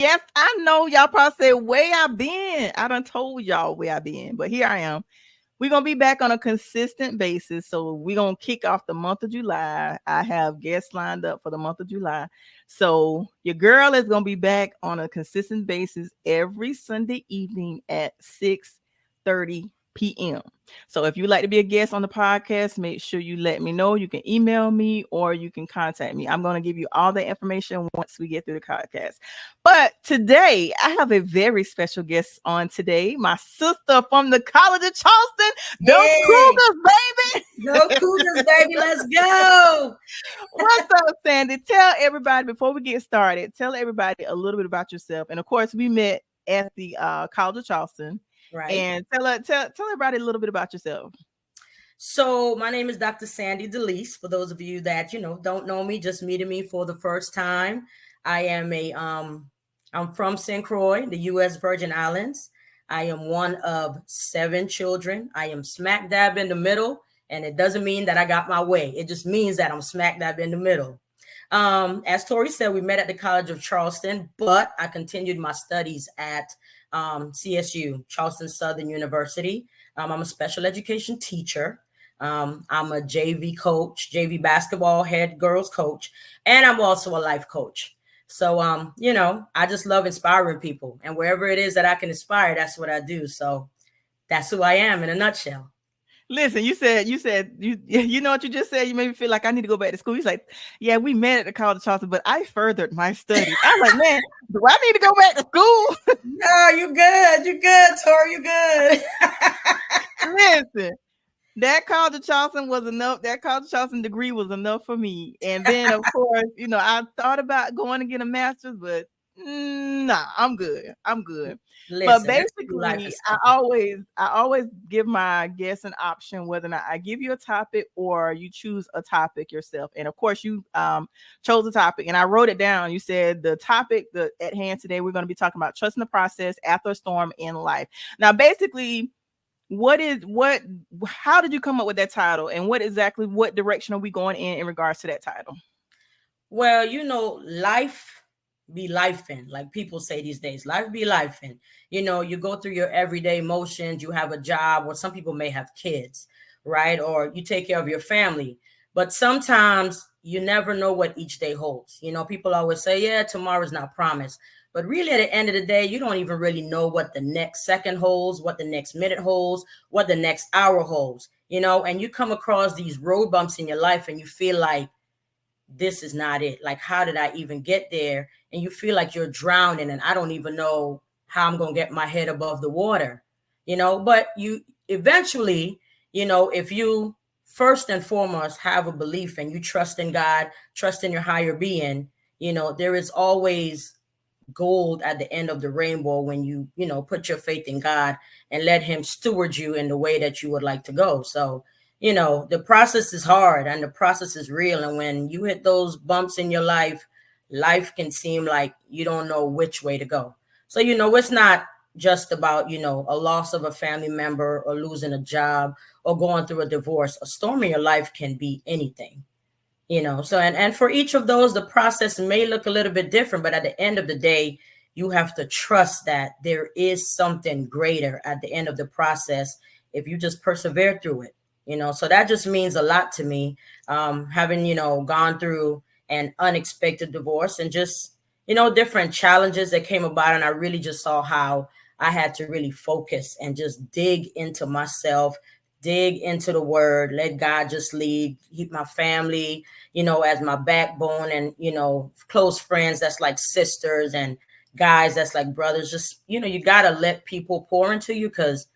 Yes, I know y'all probably say where I been. I done told y'all where I been, but here I am. We're gonna be back on a consistent basis. So we're gonna kick off the month of July. I have guests lined up for the month of July. So your girl is gonna be back on a consistent basis every Sunday evening at 6:30 p.m. So if you'd like to be a guest on the podcast, make sure you let me know. You can email me or you can contact me. I'm gonna give you all the information once we get through the podcast. But today I have a very special guest on today, my sister from the College of Charleston. Them Hey, Cougars, baby. go Cougars, baby. Let's go. What's up, Sandy? Tell everybody before we get started, tell everybody a little bit about yourself. And of course, we met at the College of Charleston. Right. And tell everybody a little bit about yourself. So my name is Dr. Sandee Delice. For those of you that don't know me, just meeting me for the first time, I am I'm from St. Croix, the U.S. Virgin Islands. I am one of 7 children. I am smack dab in the middle, and it doesn't mean that I got my way. It just means that I'm smack dab in the middle. As Tori said, we met at the College of Charleston, but I continued my studies at CSU, Charleston Southern University. I'm a special education teacher. I'm a JV coach, JV basketball head girls coach, and I'm also a life coach. So, I just love inspiring people, and wherever it is that I can inspire, that's what I do. So that's who I am in a nutshell. Listen, you said you know what you just said. You made me feel like I need to go back to school. He's like, yeah, we met at the College of Charleston, but I furthered my studies. I'm like, man, do I need to go back to school? No, you good. You good, Tori. You good. Listen, that College of Charleston was enough. That College of Charleston degree was enough for me. And then, of course, I thought about going to get a master's, but nah, I'm good. I'm good. But Listen, let's do life basically, is I simple. always, I always give my guests an option whether or not I give you a topic or you choose a topic yourself. And of course, you chose a topic, and I wrote it down. You said the topic at hand today. We're going to be talking about trusting the process after a storm in life. Now, basically, what how did you come up with that title, and what direction are we going in regards to that title? Well, life be lifing, like people say these days. Life be lifing. You go through your everyday motions. You have a job, or some people may have kids, right? Or you take care of your family. But sometimes you never know what each day holds. People always say, yeah, tomorrow's not promised. But really, at the end of the day, you don't even really know what the next second holds, what the next minute holds, what the next hour holds, and you come across these road bumps in your life and you feel like, this is not it. Like, how did I even get there? And you feel like you're drowning and I don't even know how I'm going to get my head above the water, but you eventually, if you first and foremost have a belief and you trust in God, trust in your higher being, there is always gold at the end of the rainbow when you put your faith in God and let him steward you in the way that you would like to go. So, the process is hard and the process is real. And when you hit those bumps in your life, life can seem like you don't know which way to go. So, it's not just about, a loss of a family member or losing a job or going through a divorce. A storm in your life can be anything. So and for each of those, the process may look a little bit different, but at the end of the day, you have to trust that there is something greater at the end of the process if you just persevere through it. So that just means a lot to me, having gone through an unexpected divorce and just different challenges that came about, and I really just saw how I had to really focus and just dig into myself, dig into the word, let God just lead, keep my family, as my backbone, and, close friends that's like sisters, and guys that's like brothers. Just, you got to let people pour into you, because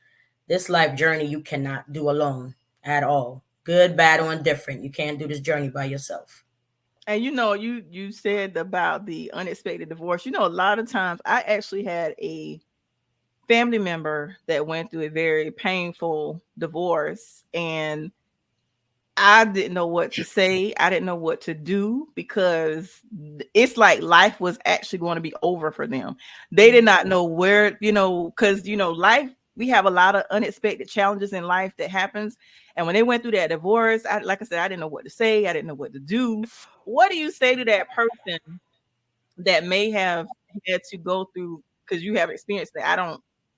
this life journey you cannot do alone at all. Good, bad, or indifferent. You can't do this journey by yourself. And you said about the unexpected divorce. A lot of times I actually had a family member that went through a very painful divorce, and I didn't know what to say. I didn't know what to do, because it's like life was actually going to be over for them. They did not know where, because life, we have a lot of unexpected challenges in life that happens. And when they went through that divorce, like I said, I didn't know what to say. I didn't know what to do. What do you say to that person that may have had to go through, because you have experienced that.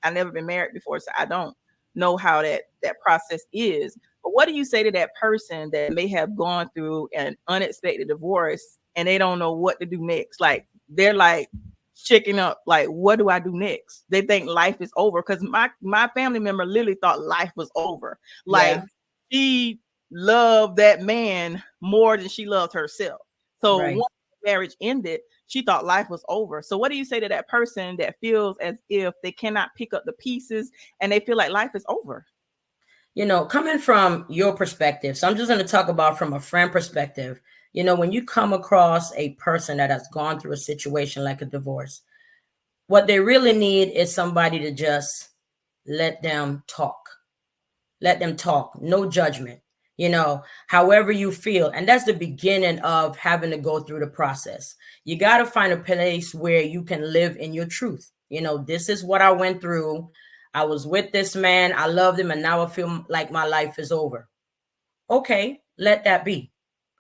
I never been married before, so I don't know how that process is. But what do you say to that person that may have gone through an unexpected divorce and they don't know what to do next? Like they're like checking up, like what do I do next? They think life is over, because my family member literally thought life was over. Like Yeah, she loved that man more than she loved herself. So right. once the marriage ended, she thought life was over. So what do you say to that person that feels as if they cannot pick up the pieces and they feel like life is over? Coming from your perspective, so I'm just going to talk about from a friend perspective. When you come across a person that has gone through a situation like a divorce, what they really need is somebody to just let them talk. Let them talk. No judgment. However you feel. And that's the beginning of having to go through the process. You got to find a place where you can live in your truth. This is what I went through. I was with this man. I loved him. And now I feel like my life is over. Okay, let that be.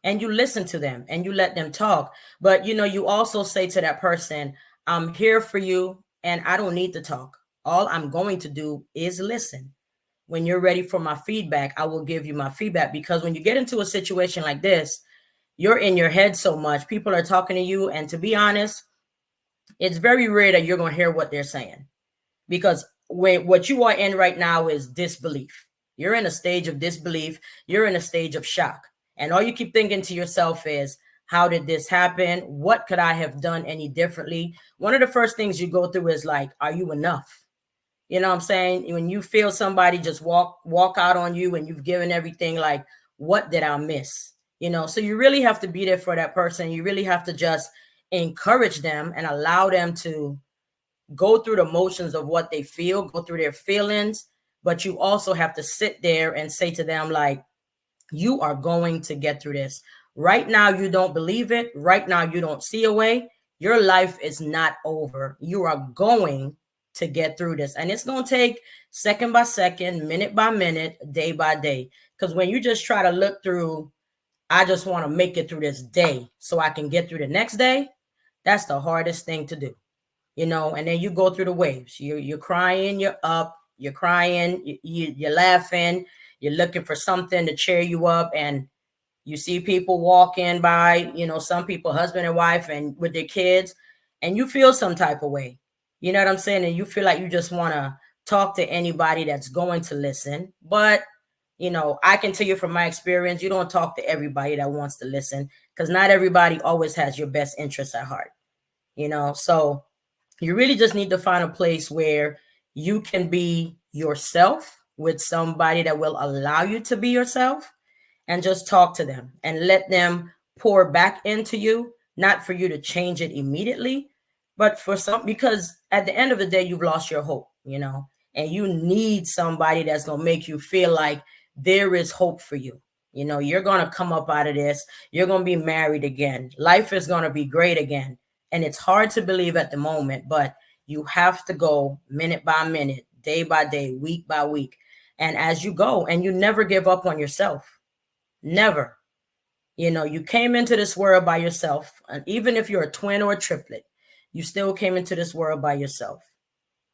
And you listen to them and you let them talk. But you also say to that person, I'm here for you and I don't need to talk. All I'm going to do is listen. When you're ready for my feedback, I will give you my feedback. Because when you get into a situation like this, you're in your head so much. People are talking to you. And to be honest, it's very rare that you're going to hear what they're saying, because what you are in right now is disbelief. You're in a stage of disbelief. You're in a stage of shock. And all you keep thinking to yourself is, how did this happen? What could I have done any differently? One of the first things you go through is like, are you enough? You know what I'm saying? When you feel somebody just walk out on you and you've given everything, like, what did I miss? So you really have to be there for that person. You really have to just encourage them and allow them to go through the motions of what they feel, go through their feelings. But you also have to sit there and say to them, like, you are going to get through this. Right now, you don't believe it. Right now, you don't see a way. Your life is not over. You are going to get through this. And it's going to take second by second, minute by minute, day by day. Because when you just try to look through, I just want to make it through this day so I can get through the next day, that's the hardest thing to do. And then you go through the waves. You're crying, you're up, you're crying, you're laughing, you're looking for something to cheer you up, and you see people walking by, some people, husband and wife, and with their kids, and you feel some type of way. You know what I'm saying? And you feel like you just want to talk to anybody that's going to listen. But, I can tell you from my experience, you don't talk to everybody that wants to listen, because not everybody always has your best interests at heart. So you really just need to find a place where you can be yourself with somebody that will allow you to be yourself, and just talk to them and let them pour back into you, not for you to change it immediately, but for some, because at the end of the day, you've lost your hope, and you need somebody that's going to make you feel like there is hope for you. You're going to come up out of this. You're going to be married again. Life is going to be great again. And it's hard to believe at the moment, but you have to go minute by minute, day by day, week by week. And as you go, and you never give up on yourself. Never. You came into this world by yourself. And even if you're a twin or a triplet, you still came into this world by yourself.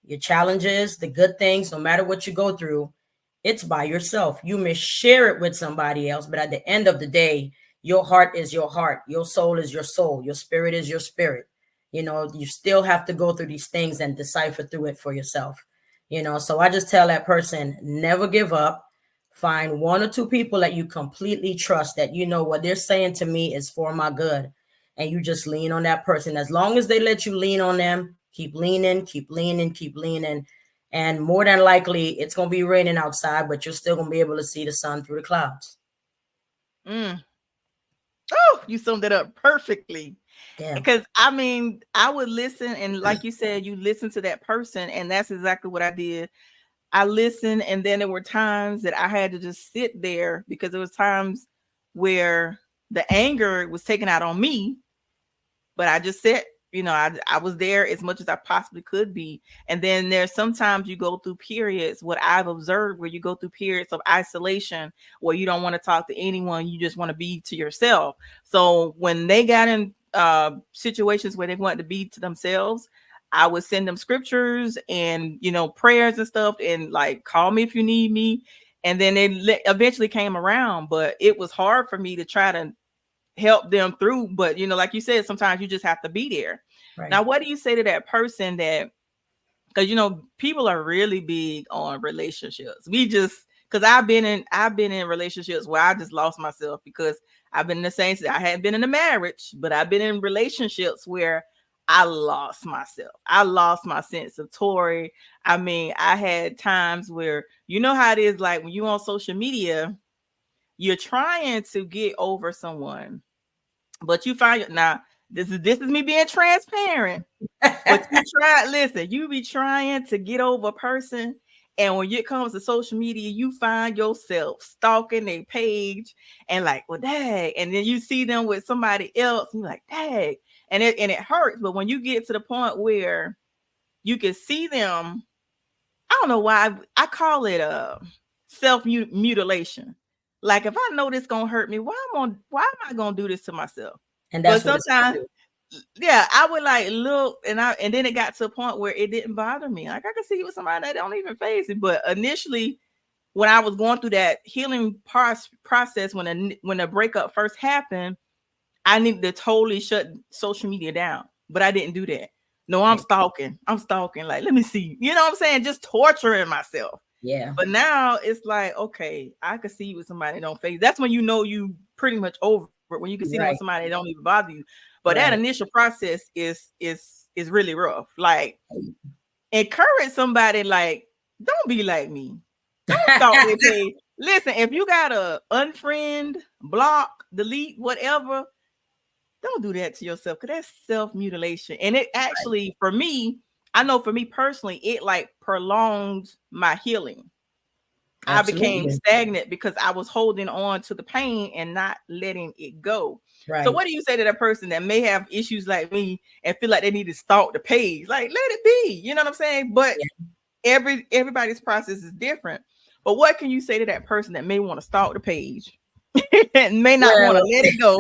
Your challenges, the good things, no matter what you go through, it's by yourself. You may share it with somebody else, but at the end of the day, your heart is your heart. Your soul is your soul. Your spirit is your spirit. You still have to go through these things and decipher through it for yourself. So I just tell that person, never give up. Find one or two people that you completely trust, that what they're saying to me is for my good. And you just lean on that person. As long as they let you lean on them, keep leaning, keep leaning, keep leaning. And more than likely, it's going to be raining outside, but you're still going to be able to see the sun through the clouds. Mm. Oh, you summed it up perfectly. Yeah. Because I mean, I would listen, and like you said, you listen to that person, and that's exactly what I did. I listened, and then there were times that I had to just sit there, because there was times where the anger was taken out on me, but I just said, I was there as much as I possibly could be. And then there's sometimes you go through periods, what I've observed, where you go through periods of isolation, where you don't want to talk to anyone. You just want to be to yourself. So when they got in, situations where they wanted to be to themselves, I would send them scriptures and, prayers and stuff, and like, call me if you need me. And then they eventually came around, but it was hard for me to try to help them through. But, like you said, sometimes you just have to be there. Right. Now, what do you say to that person that, because people are really big on relationships. Because I've been in relationships where I just lost myself, because I've been in the same, I hadn't been in a marriage, but I've been in relationships where I lost myself. I lost my sense of Tory. I mean, I had times where, how it is, like when you on social media, you're trying to get over someone, but you find, now this is me being transparent. But you be trying to get over a person, and when it comes to social media, you find yourself stalking their page and like, well, dang, and then you see them with somebody else, and you're like, dang, and it hurts. But when you get to the point where you can see them, I don't know why I call it self mutilation. Like, if I know this gonna hurt me, why am I gonna do this to myself? And But that's what it's sometimes, yeah, I would like look, and then it got to a point where it didn't bother me. Like, I could see it with somebody that don't even phase it. But initially, when I was going through that healing process, when the breakup first happened, I needed to totally shut social media down. But I didn't do that. No, I'm right. stalking. I'm stalking. Like, let me see. You know what I'm saying? Just torturing myself. Yeah. But now it's like, okay, I could see you with somebody that don't phase. That's when you pretty much over it, when you can see them with Right. somebody that don't even bother you. But that Right. initial process is really rough. Like, encourage somebody, like, don't be like me. Don't stalk their page. Listen, if you gotta unfriend, block, delete, whatever, don't do that to yourself, because that's self-mutilation. And it actually, for me, I know for me personally, it like prolongs my healing. I became Absolutely. stagnant because I was holding on to the pain and not letting it go. So Right. what do you say to that person that may have issues like me and feel like they need to stalk the page? Like, let it be. You know what I'm saying? But Yeah. everybody's process is different. But what can you say to that person that may want to stalk the page and may not want to Well, let it go?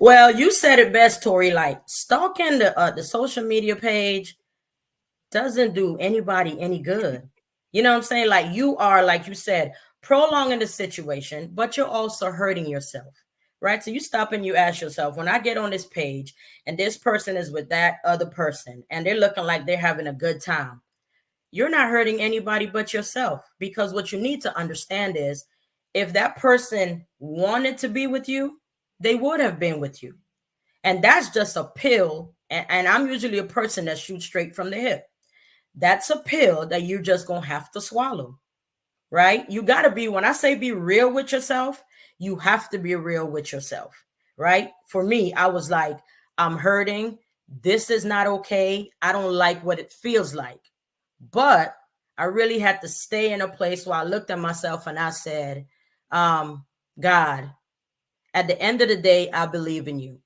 well, you said it best, Tori. Like, stalking the social media page doesn't do anybody any good. You know what I'm saying? Like, you are, like you said, prolonging the situation, but you're also hurting yourself, right? So you stop and you ask yourself, when I get on this page and this person is with that other person and they're looking like they're having a good time, you're not hurting anybody but yourself. Because what you need to understand is, if that person wanted to be with you, they would have been with you. And that's just a pill. And I'm usually a person that shoots straight from the hip. That's a pill that you're just going to have to swallow, right? You got to be, when I say be real with yourself, you have to be real with yourself, right? For me, I was like, I'm hurting. This is not okay. I don't like what it feels like. But I really had to stay in a place where I looked at myself and I said, God, at the end of the day, I believe in you.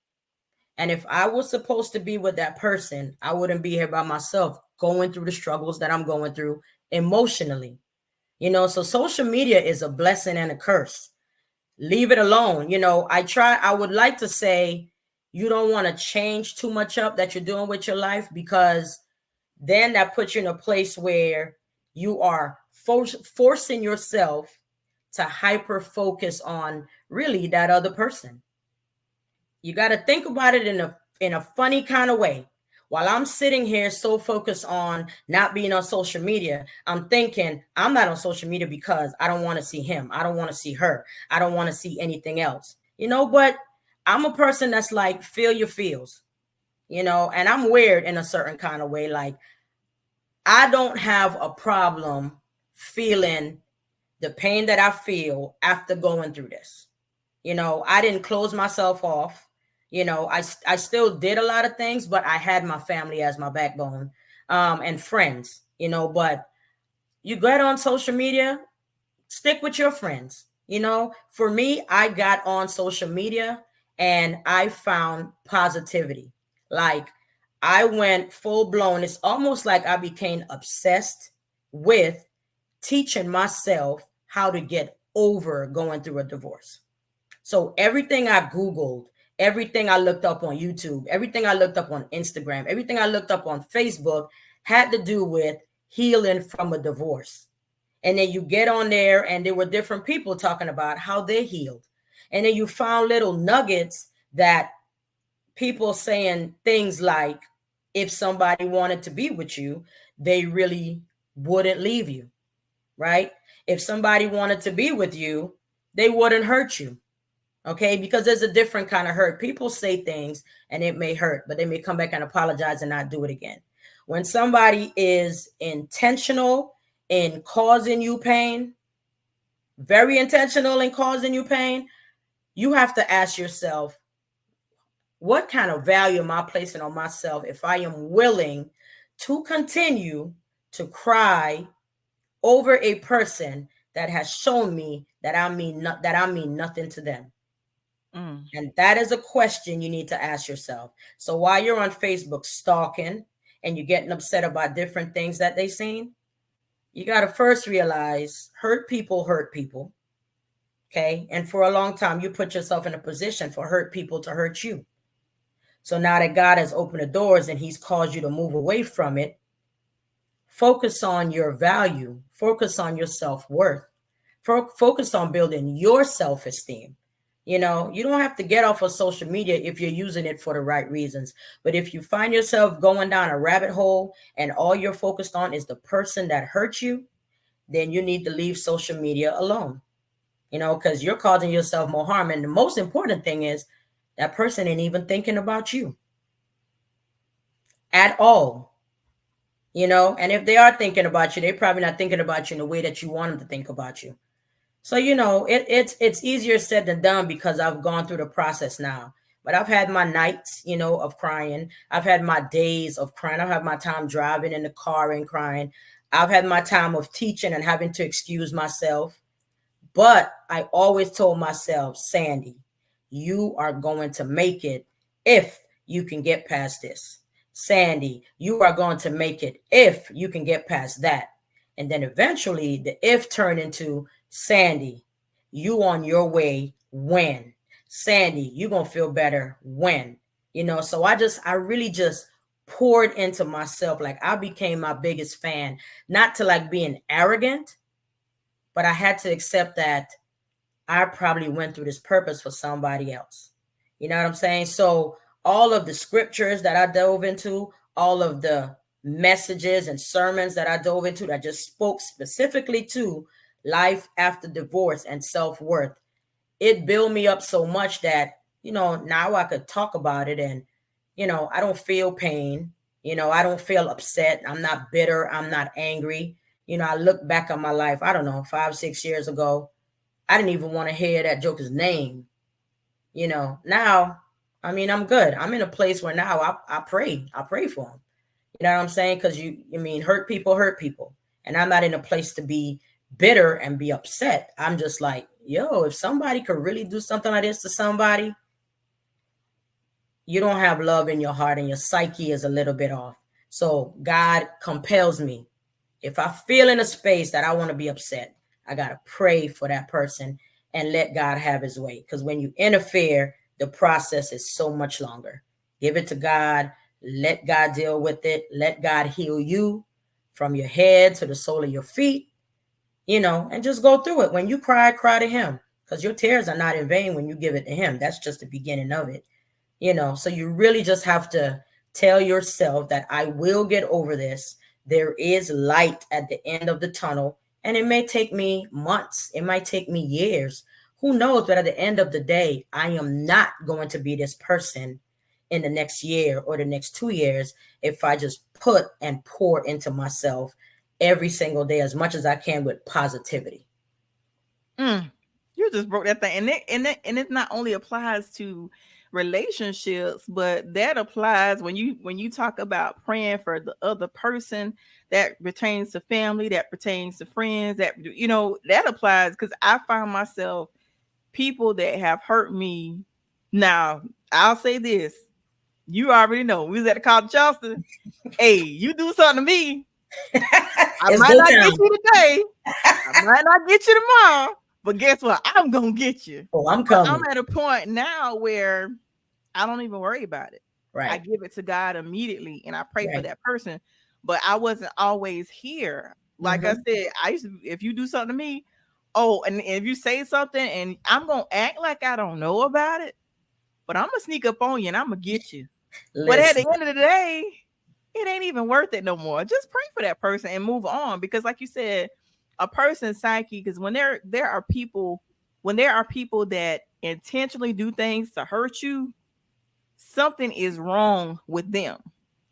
And if I was supposed to be with that person, I wouldn't be here by myself going through the struggles that I'm going through emotionally. So social media is a blessing and a curse. Leave it alone. I would like to say, you don't want to change too much up that you're doing with your life, because then that puts you in a place where you are forcing yourself to hyper focus on really that other person. You got to think about it in a funny kind of way. While I'm sitting here so focused on not being on social media, I'm thinking I'm not on social media because I don't want to see him. I don't want to see her. I don't want to see anything else. But I'm a person that's like, feel your feels, and I'm weird in a certain kind of way. Like, I don't have a problem feeling the pain that I feel after going through this. I didn't close myself off. I still did a lot of things, but I had my family as my backbone, and friends, but you get on social media, stick with your friends. For me, I got on social media and I found positivity. Like, I went full blown. It's almost like I became obsessed with teaching myself how to get over going through a divorce. So everything I Googled, everything I looked up on YouTube, everything I looked up on Instagram, everything I looked up on Facebook had to do with healing from a divorce. And then you get on there and there were different people talking about how they healed. And then you found little nuggets that people saying things like, if somebody wanted to be with you, they really wouldn't leave you, right? If somebody wanted to be with you, they wouldn't hurt you. Okay, because there's a different kind of hurt. People say things and it may hurt, but they may come back and apologize and not do it again. When somebody is intentional in causing you pain, very intentional in causing you pain, you have to ask yourself, what kind of value am I placing on myself if I am willing to continue to cry over a person that has shown me that I mean nothing to them? And that is a question you need to ask yourself. So while you're on Facebook stalking and you're getting upset about different things that they seen, you got to first realize hurt people hurt people. Okay. And for a long time, you put yourself in a position for hurt people to hurt you. So now that God has opened the doors and he's caused you to move away from it, focus on your value, focus on your self-worth, focus on building your self-esteem. You know, you don't have to get off of social media if you're using it for the right reasons. But if you find yourself going down a rabbit hole and all you're focused on is the person that hurt you, then you need to leave social media alone, you know, because you're causing yourself more harm. And the most important thing is that person ain't even thinking about you at all, you know. And if they are thinking about you, they're probably not thinking about you in the way that you want them to think about you. So, you know, it's easier said than done because I've gone through the process now. But I've had my nights, you know, of crying. I've had my days of crying. I've had my time driving in the car and crying. I've had my time of teaching and having to excuse myself. But I always told myself, Sandee, you are going to make it if you can get past this. Sandee, you are going to make it if you can get past that. And then eventually the if turned into, Sandee, you on your way when? Sandee, you going to feel better when? You know, so I really just poured into myself. Like I became my biggest fan, not to like being arrogant, but I had to accept that I probably went through this purpose for somebody else. You know what I'm saying? So all of the scriptures that I dove into, all of the messages and sermons that I dove into that just spoke specifically to life after divorce and self-worth, it built me up so much that, you know, now I could talk about it and, you know, I don't feel pain. You know, I don't feel upset. I'm not bitter. I'm not angry. You know, I look back on my life, I don't know, 5-6 years ago, I didn't even want to hear that joker's name. You know, now, I mean, I'm good. I'm in a place where now I pray for him. You know what I'm saying? Because hurt people hurt people. And I'm not in a place to be bitter and be upset. I'm just like, yo, if somebody could really do something like this to somebody, you don't have love in your heart and your psyche is a little bit off. So God compels me. If I feel in a space that I want to be upset, I got to pray for that person and let God have his way. Because when you interfere, the process is so much longer. Give it to God. Let God deal with it. Let God heal you from your head to the sole of your feet, you know, and just go through it. When you cry, cry to him, because your tears are not in vain when you give it to him. That's just the beginning of it, you know. So you really just have to tell yourself that I will get over this. There is light at the end of the tunnel, and it may take me months. It might take me years. Who knows? But at the end of the day, I am not going to be this person in the next year or the next 2 years if I just put and pour into myself every single day as much as I can with positivity. You just broke that thing, and it not only applies to relationships, but that applies when you talk about praying for the other person. That pertains to family, that pertains to friends, that, you know, that applies, because I find myself, people that have hurt me. Now I'll say this, you already know, we was at the college Charleston. Hey, you do something to me, I It's might go not get time. you today, I might not get you tomorrow, but guess what? I'm gonna get you. Oh, I'm But I'm coming. at a point now where I don't even worry about it. I Right. give it to God immediately and I pray for Right. that person. But I wasn't always here. Like I Mm-hmm. said, I used to, if you do something to me, oh, and if you say something and I'm gonna act like I don't know about it, but I'm gonna sneak up on you and I'm gonna get you. But at the Listen. end of the day, it ain't even worth it no more. Just pray for that person and move on. Because like you said, a person's psyche, because when there are people that intentionally do things to hurt you, something is wrong with them.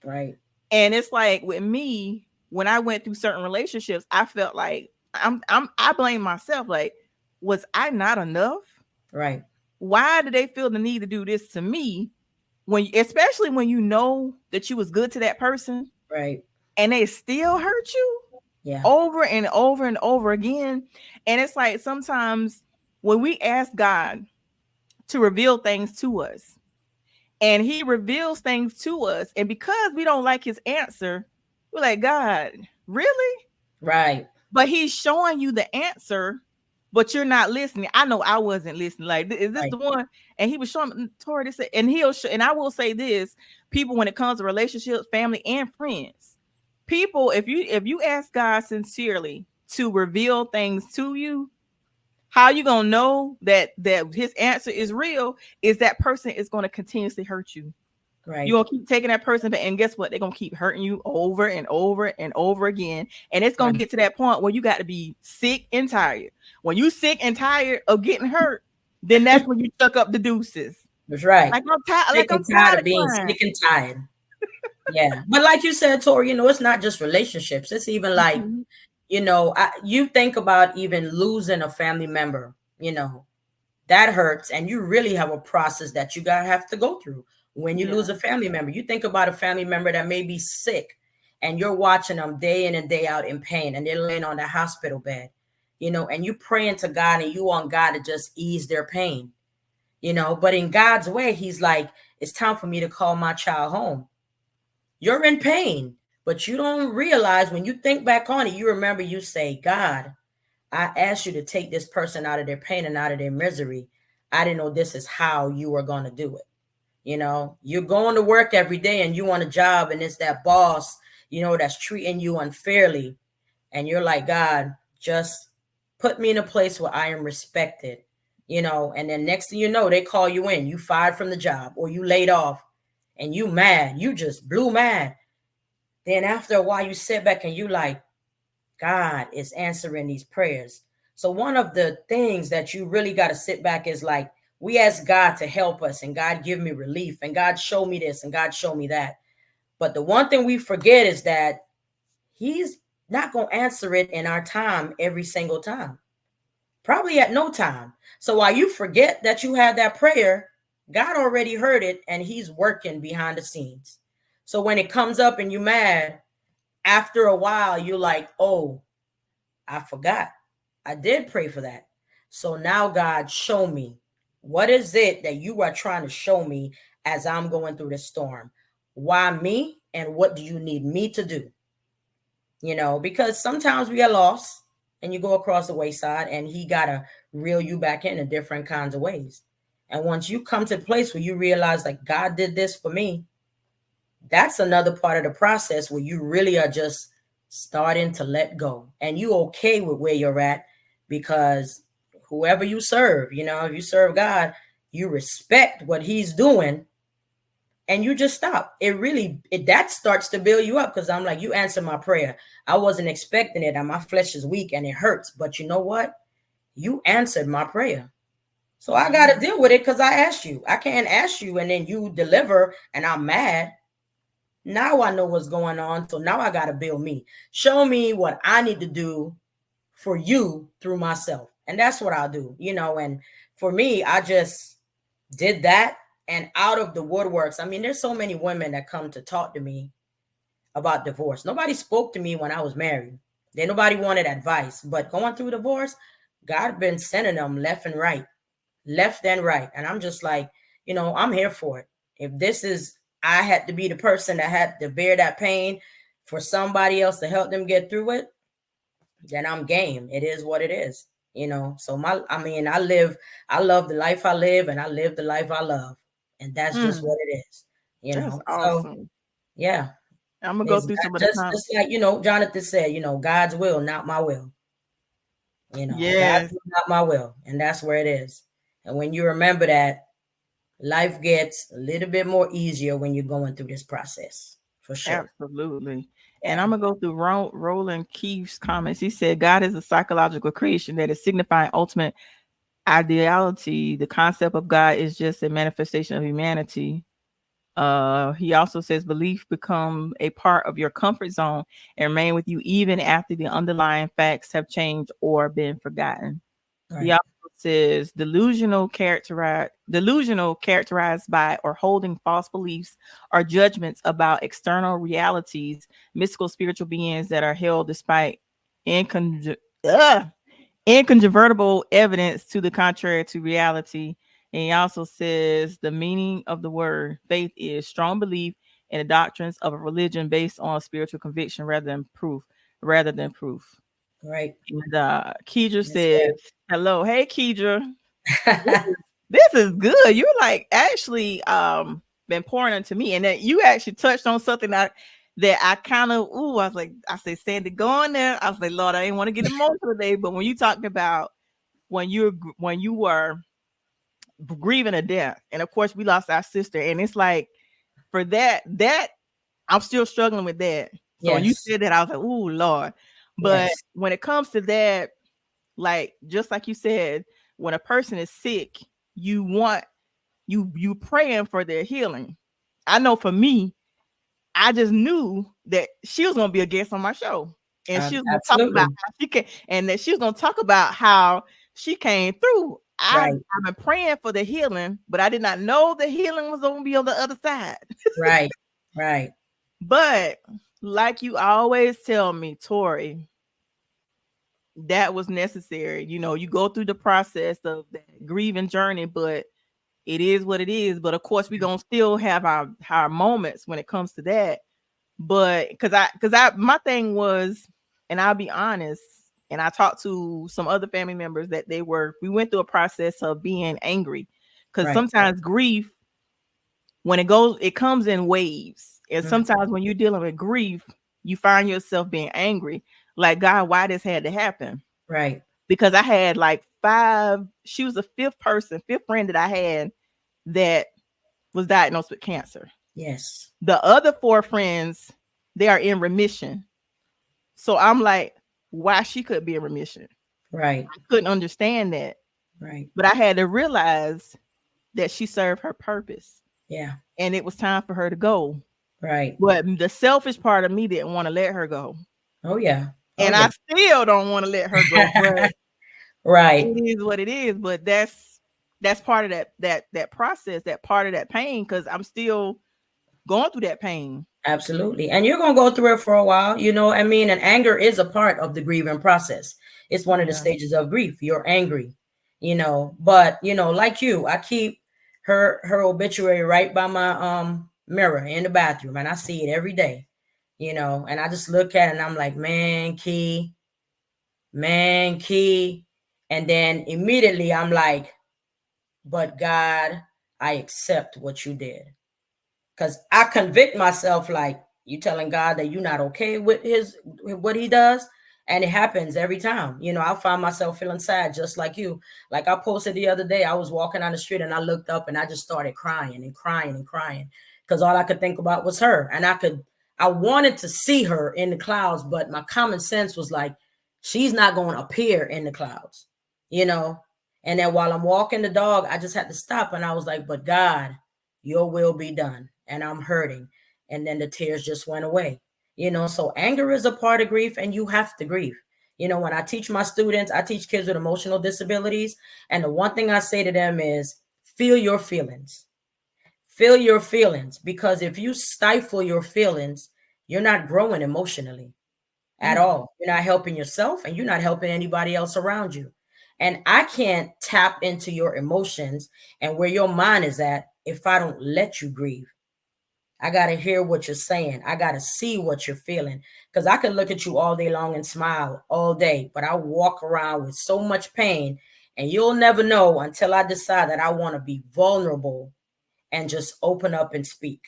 Right. And it's like with me, when I went through certain relationships, I felt like I blame myself. Like, was I not enough? Right. Why did they feel the need to do this to me? When, especially when you know that you was good to that person Right. and they still hurt you Yeah. over and over and over again. And it's like sometimes when we ask God to reveal things to us, and he reveals things to us, and because we don't like his answer, we're like, God, really? Right. But he's showing you the answer, but you're not listening. I know I wasn't listening. Like, is this Right. the one? And he was showing me, Tori, this, and he'll show, and I will say this: people, when it comes to relationships, family, and friends, people, if you ask God sincerely to reveal things to you, how you gonna know that his answer is real? Is that person is going to continuously hurt you. Right. You're gonna keep taking that person, and guess what? They're gonna keep hurting you over and over and over again. And it's gonna Right. get to that point where you got to be sick and tired. When you sick and tired of getting hurt, then that's when you chuck up the deuces. That's right. Like I'm tired, Sick like and I'm tired tired of of being crying. sick and tired. Yeah. But like you said, Tori, it's not just relationships. It's even like, Mhm. you think about even losing a family member, that hurts. And you really have a process that you gotta have to go through when you Yeah. lose a family member. You think about a family member that may be sick and you're watching them day in and day out in pain and they're laying on the hospital bed, and you praying to God and you want God to just ease their pain, but in God's way, he's like, it's time for me to call my child home. You're in pain, but you don't realize when you think back on it, you remember you say, God, I asked you to take this person out of their pain and out of their misery. I didn't know this is how you were going to do it. You're going to work every day and you want a job and it's that boss, that's treating you unfairly. And you're like, God, just put me in a place where I am respected, and then next thing you know, they call you in, you fired from the job or you laid off and you mad, you just blew mad. Then after a while, you sit back and you like, God is answering these prayers. So one of the things that you really got to sit back is like, we ask God to help us and God give me relief and God show me this and God show me that. But the one thing we forget is that he's not going to answer it in our time every single time, probably at no time. So while you forget that you had that prayer, God already heard it and he's working behind the scenes. So when it comes up and you mad, after a while, you're like, oh, I forgot. I did pray for that. So now, God, show me, what is it that you are trying to show me as I'm going through the storm? Why me? And what do you need me to do? Because sometimes we are lost and you go across the wayside and he got to reel you back in different kinds of ways. And once you come to the place where you realize, like, God did this for me, that's another part of the process where you really are just starting to let go and you okay with where you're at, because whoever you serve, if you serve God, you respect what he's doing and you just stop. That starts to build you up, because I'm like, you answer my prayer. I wasn't expecting it and my flesh is weak and it hurts, but you know what? You answered my prayer. So I got to Mhm. deal with it because I asked you. I can't ask you and then you deliver and I'm mad. Now I know what's going on. So now I got to build me. Show me what I need to do for you through myself. And that's what I'll do, And for me, I just did that. And out of the woodworks, I mean, there's so many women that come to talk to me about divorce. Nobody spoke to me when I was married. Then nobody wanted advice. But going through divorce, God been sending them left and right, left and right. And I'm just like, I'm here for it. If this is, I had to be the person that had to bear that pain for somebody else to help them get through it, then I'm game. It is what it is. So I love the life I live and I live the life I love. and that's just Mm, what it is, that's So awesome. yeah, I'm gonna go it's through some of the just comments. like Jonathan said, God's will, not my will. God's Yes, will, not my will, and that's where it is. And when you remember that, life gets a little bit more easier when you're going through this process, for sure. absolutely. And Yeah, I'm gonna go through Roland Keith's comments. He said, God is a psychological creation that is signifying ultimate ideality. The concept of God is just a manifestation of humanity. He also says belief become a part of your comfort zone and remain with you even after the underlying facts have changed or been forgotten. He right, also says delusional characterized by or holding false beliefs or judgments about external realities, mystical spiritual beings that are held despite inconge- ugh, incontrovertible evidence to the contrary to reality. And he also says the meaning of the word faith is strong belief in the doctrines of a religion based on spiritual conviction rather than proof. right. And Keidra Yes, says, hello. Hey Keidra. This sir. is, this is good. You're like actually been pouring into me. And that you actually touched on something that I kind of I was like, I said, Sandy, go on there. I was like, Lord, I didn't want to get emotional today. But when you talked about when you were grieving a death, and of course we lost our sister, and it's like for that I'm still struggling with that. So when you Yes, said that, I was like, "Ooh, Lord!" But yes, when it comes to that, like just like you said, when a person is sick, you want you praying for their healing. I know for me, I just knew that she was gonna be a guest on my show, and she was gonna talk about absolutely. how she can, and that she was gonna talk about how she came through. Right, I've been praying for the healing, but I did not know the healing was gonna be on the other side. right, right. But like you always tell me, Tori, that was necessary. You know, you go through the process of that grieving journey, but it is what it is. But of course, we're gonna still have our moments when it comes to that. But because I my thing was, and I'll be honest, and I talked to some other family members that we went through a process of being angry. Because Right, sometimes grief, it comes in waves. And mm, sometimes when you're dealing with grief, you find yourself being angry. Like, God, why this had to happen? right, Because I had like she was the fifth friend that I had that was diagnosed with cancer. yes, The other four friends, they are in remission. So I'm like, why she could be in remission? right, I couldn't understand that. right, But I had to realize that she served her purpose yeah, and it was time for her to go. right. But the selfish part of me didn't want to let her go. Oh yeah, oh And yeah. I still don't want to let her go. But Right, it is what it is. But that's part of that process, that part of that pain, because I'm still going through that pain. absolutely. And you're gonna go through it for a while, I mean, and anger is a part of the grieving process. It's one of the Yeah. stages of grief. You're angry, but like you, I keep her obituary right by my mirror in the bathroom, and I see it every day, and I just look at it and I'm like, man, Key. And then immediately I'm like, but God, I accept what you did. Because I convict myself like, you telling God that you're not okay with what he does. And it happens every time. I find myself feeling sad just like you. Like I posted the other day, I was walking on the street and I looked up and I just started crying and crying and crying. Because all I could think about was her. And I wanted to see her in the clouds, but my common sense was like, she's not going to appear in the clouds, you know? And then while I'm walking the dog, I just had to stop and I was like, but God, your will be done. And I'm hurting. And then the tears just went away. So anger is a part of grief and you have to grieve. When I teach my students, I teach kids with emotional disabilities. And the one thing I say to them is feel your feelings. Feel your feelings, because if you stifle your feelings, you're not growing emotionally at Mm. all. You're not helping yourself and you're not helping anybody else around you. And I can't tap into your emotions and where your mind is at if I don't let you grieve. I got to hear what you're saying. I got to see what you're feeling, because I can look at you all day long and smile all day, but I walk around with so much pain, and you'll never know until I decide that I want to be vulnerable and just open up and speak.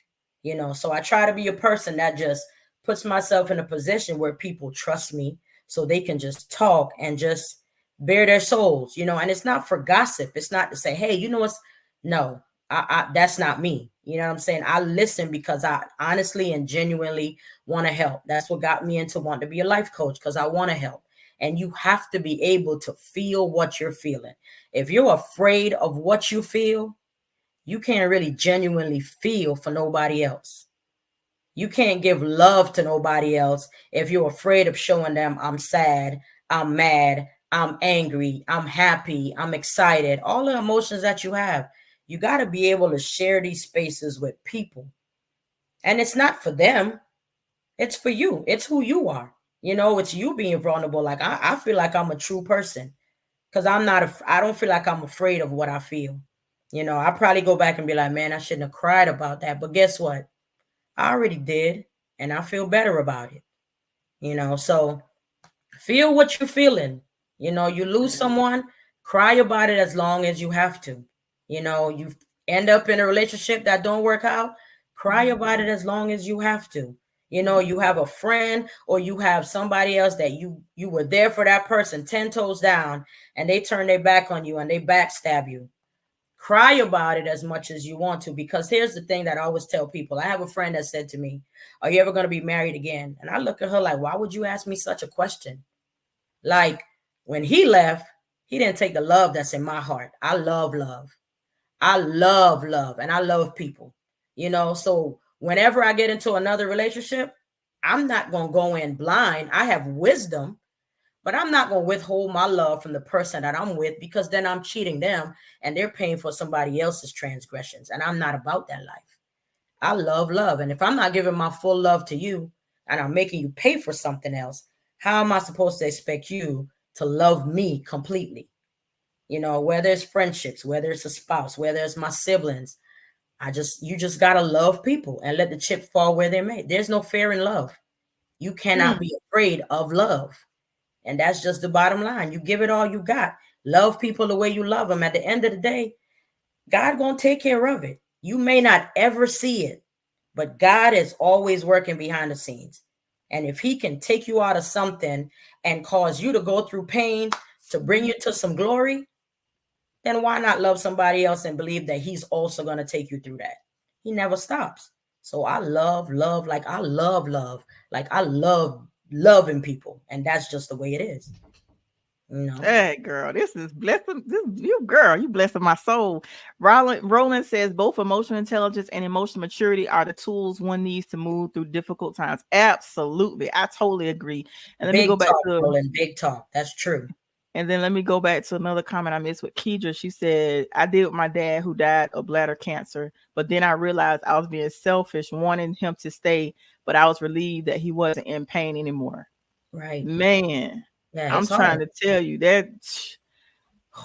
So I try to be a person that just puts myself in a position where people trust me so they can just talk and just bare their souls. And it's not for gossip. It's not to say, hey, what's no, that's not me. You know what I'm saying? I listen because I honestly and genuinely want to help. That's what got me into wanting to be a life coach, because I want to help. And you have to be able to feel what you're feeling. If you're afraid of what you feel, you can't really genuinely feel for nobody else. You can't give love to nobody else if you're afraid of showing them I'm sad, I'm mad, I'm angry, I'm happy, I'm excited, all the emotions that you have. You got to be able to share these spaces with people. And it's not for them, it's for you. It's who you are. It's you being vulnerable. Like I feel like I'm a true person because I don't feel like I'm afraid of what I feel. I probably go back and be like, man, I shouldn't have cried about that. But guess what? I already did, and I feel better about it. So feel what you're feeling. You lose someone, cry about it as long as you have to. You end up in a relationship that don't work out, cry about it as long as you have to. You have a friend or you have somebody else that you were there for that person 10 toes down, and they turn their back on you and they backstab you. Cry about it as much as you want to, because here's the thing that I always tell people. I have a friend that said to me, are you ever going to be married again? And I look at her like, why would you ask me such a question? Like, when he left, he didn't take the love that's in my heart. I love love. I love love, and I love people. So whenever I get into another relationship, I'm not going to go in blind. I have wisdom, but I'm not going to withhold my love from the person that I'm with, because then I'm cheating them and they're paying for somebody else's transgressions. And I'm not about that life. I love love. And if I'm not giving my full love to you and I'm making you pay for something else, how am I supposed to expect you to love me completely? Whether it's friendships, whether it's a spouse, whether it's my siblings, you just got to love people and let the chip fall where they may. There's no fear in love. You cannot be afraid of love. And that's just the bottom line. You give it all you got. Love people the way you love them. At the end of the day, God gonna take care of it. You may not ever see it, but God is always working behind the scenes. And if he can take you out of something and cause you to go through pain to bring you to some glory, then why not love somebody else and believe that he's also going to take you through that? He never stops. So I love love, like I love love, like I love loving people, and that's just the way it is. Hey, girl, this is blessing. This you, girl, you blessing my soul. Roland says both emotional intelligence and emotional maturity are the tools one needs to move through difficult times. Absolutely, I totally agree. And let me go Big back talk, to Roland. Big talk. That's true. And then let me go back to another comment I missed with Kedra. She said, I did with my dad who died of bladder cancer, but then I realized I was being selfish, wanting him to stay, but I was relieved that he wasn't in pain anymore. Right. Man, Yeah, I'm it's trying hard. to tell you that.